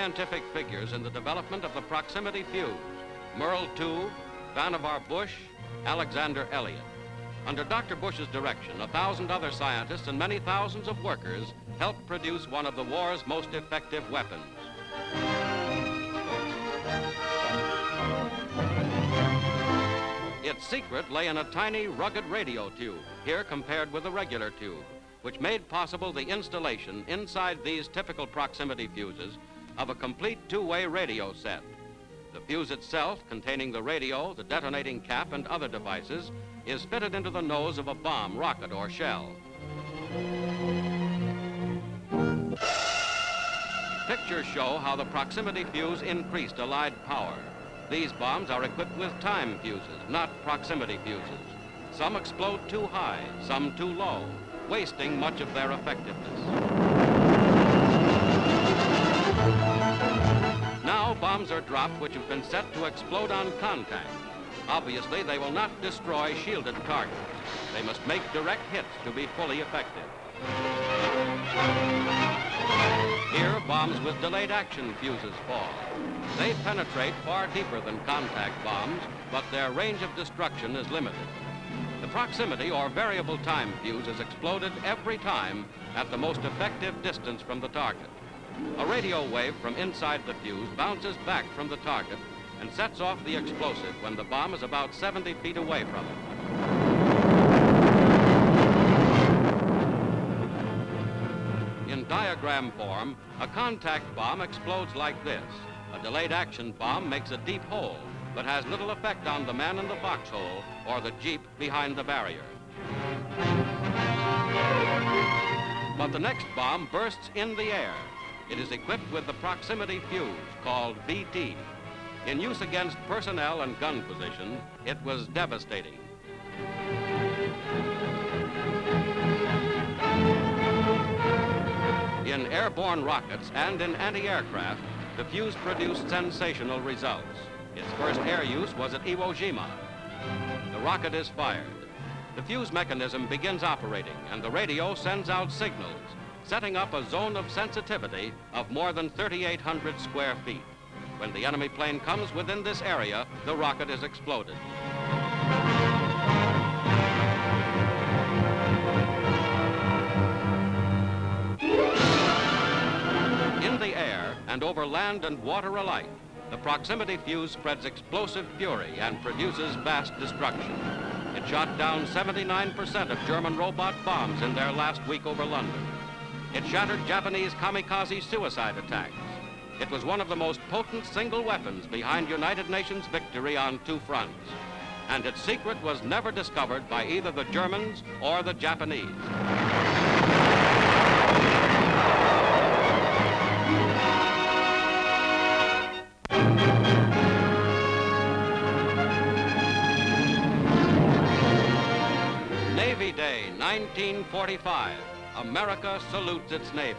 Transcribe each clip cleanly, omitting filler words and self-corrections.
scientific figures in the development of the proximity fuse: Merle Tube, Vannevar Bush, Alexander Elliott. Under Dr. Bush's direction, 1,000 other scientists and many thousands of workers helped produce one of the war's most effective weapons. Its secret lay in a tiny, rugged radio tube, here compared with a regular tube, which made possible the installation inside these typical proximity fuses of a complete two-way radio set. The fuse itself, containing the radio, the detonating cap, and other devices, is fitted into the nose of a bomb, rocket, or shell. Pictures show how the proximity fuse increased Allied power. These bombs are equipped with time fuses, not proximity fuses. Some explode too high, some too low, wasting much of their effectiveness. Now bombs are dropped which have been set to explode on contact. Obviously, they will not destroy shielded targets. They must make direct hits to be fully effective. Here, bombs with delayed action fuses fall. They penetrate far deeper than contact bombs, but their range of destruction is limited. The proximity or variable time fuse is exploded every time at the most effective distance from the target. A radio wave from inside the fuse bounces back from the target and sets off the explosive when the bomb is about 70 feet away from it. In diagram form, a contact bomb explodes like this. A delayed action bomb makes a deep hole, but has little effect on the man in the foxhole or the jeep behind the barrier. But the next bomb bursts in the air. It is equipped with the proximity fuse, called VT. In use against personnel and gun position, it was devastating. In airborne rockets and in anti-aircraft, the fuse produced sensational results. Its first air use was at Iwo Jima. The rocket is fired. The fuse mechanism begins operating, and the radio sends out signals, setting up a zone of sensitivity of more than 3,800 square feet. When the enemy plane comes within this area, the rocket is exploded. In the air and over land and water alike, the proximity fuse spreads explosive fury and produces vast destruction. It shot down 79% of German robot bombs in their last week over London. It shattered Japanese kamikaze suicide attacks. It was one of the most potent single weapons behind United Nations victory on two fronts. And its secret was never discovered by either the Germans or the Japanese. Navy Day, 1945. America salutes its Navy.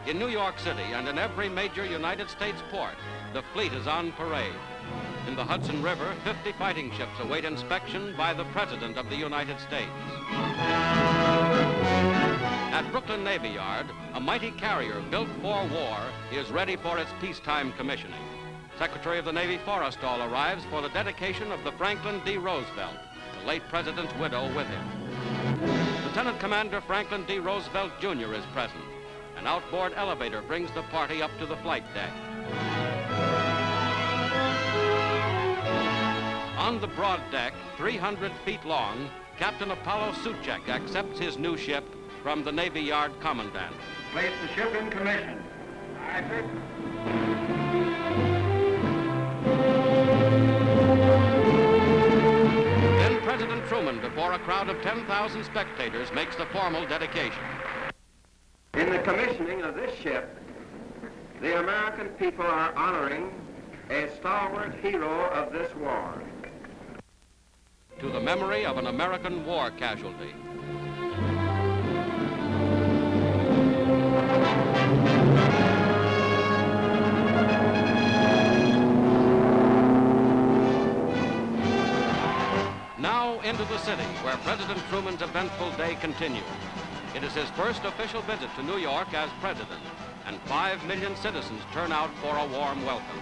In New York City and in every major United States port, the fleet is on parade. In the Hudson River, 50 fighting ships await inspection by the President of the United States. At Brooklyn Navy Yard, a mighty carrier built for war is ready for its peacetime commissioning. Secretary of the Navy Forrestal arrives for the dedication of the Franklin D. Roosevelt, the late President's widow, with him. Lieutenant Commander Franklin D. Roosevelt, Jr. is present. An outboard elevator brings the party up to the flight deck. On the broad deck, 300 feet long, Captain Apollo Suchek accepts his new ship from the Navy Yard Commandant. Place the ship in commission. Aye, sir. Then President Truman, before a crowd of 10,000 spectators, makes the formal dedication. In the commissioning of this ship, the American people are honoring a stalwart hero of this war. To the memory of an American war casualty. Now into the city, where President Truman's eventful day continues. It is his first official visit to New York as president, and 5 million citizens turn out for a warm welcome.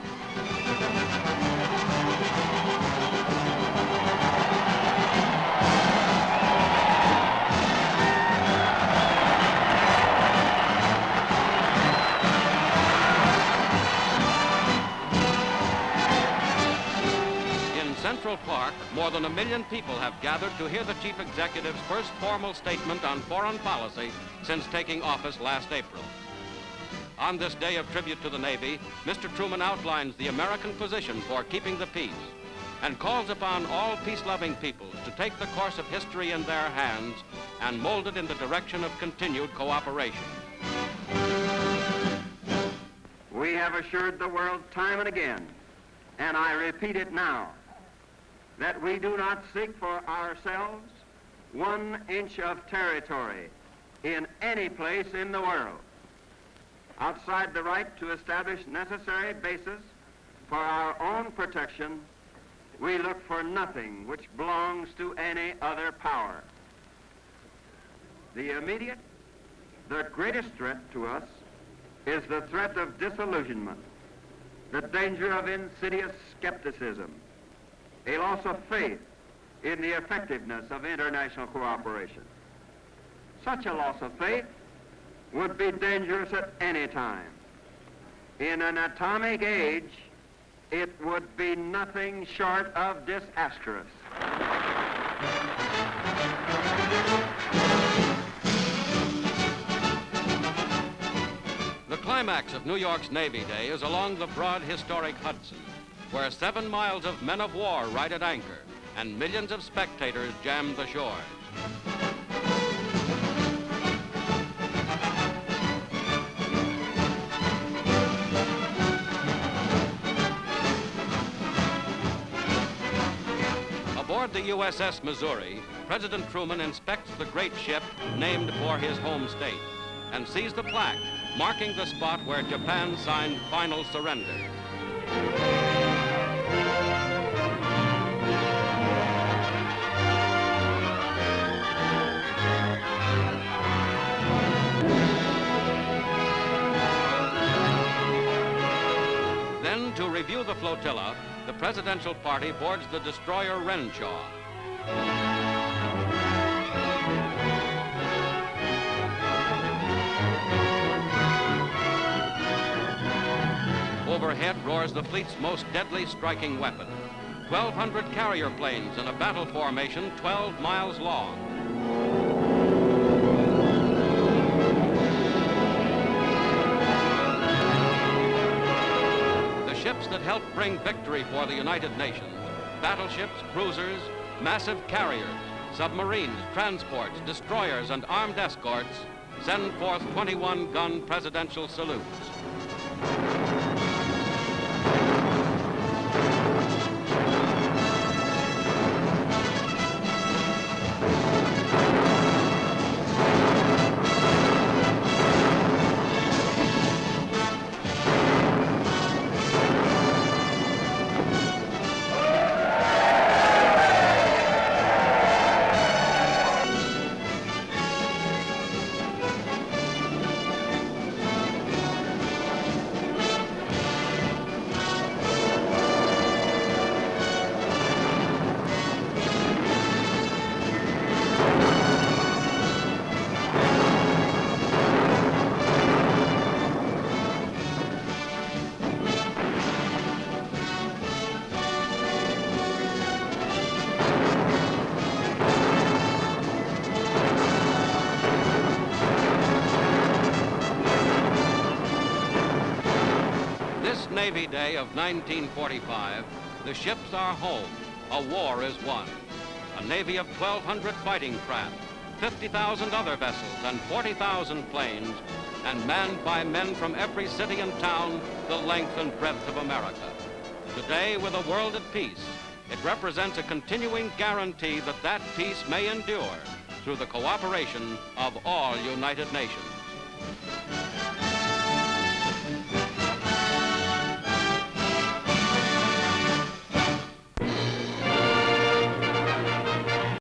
Central Park, more than 1 million people have gathered to hear the Chief Executive's first formal statement on foreign policy since taking office last April. On this day of tribute to the Navy, Mr. Truman outlines the American position for keeping the peace and calls upon all peace-loving peoples to take the course of history in their hands and mold it in the direction of continued cooperation. We have assured the world time and again, and I repeat it now, that we do not seek for ourselves 1 inch of territory in any place in the world outside the right to establish necessary bases for our own protection. We look for nothing which belongs to any other power. The immediate, the greatest threat to us is the threat of disillusionment, the danger of insidious skepticism, a loss of faith in the effectiveness of international cooperation. Such a loss of faith would be dangerous at any time. In an atomic age, it would be nothing short of disastrous. The climax of New York's Navy Day is along the broad historic Hudson, where 7 miles of men of war ride at anchor and millions of spectators jam the shores. Aboard the U.S.S. Missouri, President Truman inspects the great ship named for his home state and sees the plaque marking the spot where Japan signed final surrender. Then, to review the flotilla, the presidential party boards the destroyer Renshaw. Overhead roars the fleet's most deadly striking weapon, 1,200 carrier planes in a battle formation 12 miles long. The ships that helped bring victory for the United Nations, battleships, cruisers, massive carriers, submarines, transports, destroyers, and armed escorts, send forth 21-gun presidential salutes. Navy Day of 1945, the ships are home, a war is won. A navy of 1,200 fighting craft, 50,000 other vessels, and 40,000 planes, and manned by men from every city and town the length and breadth of America. Today, with a world at peace, it represents a continuing guarantee that that peace may endure through the cooperation of all United Nations.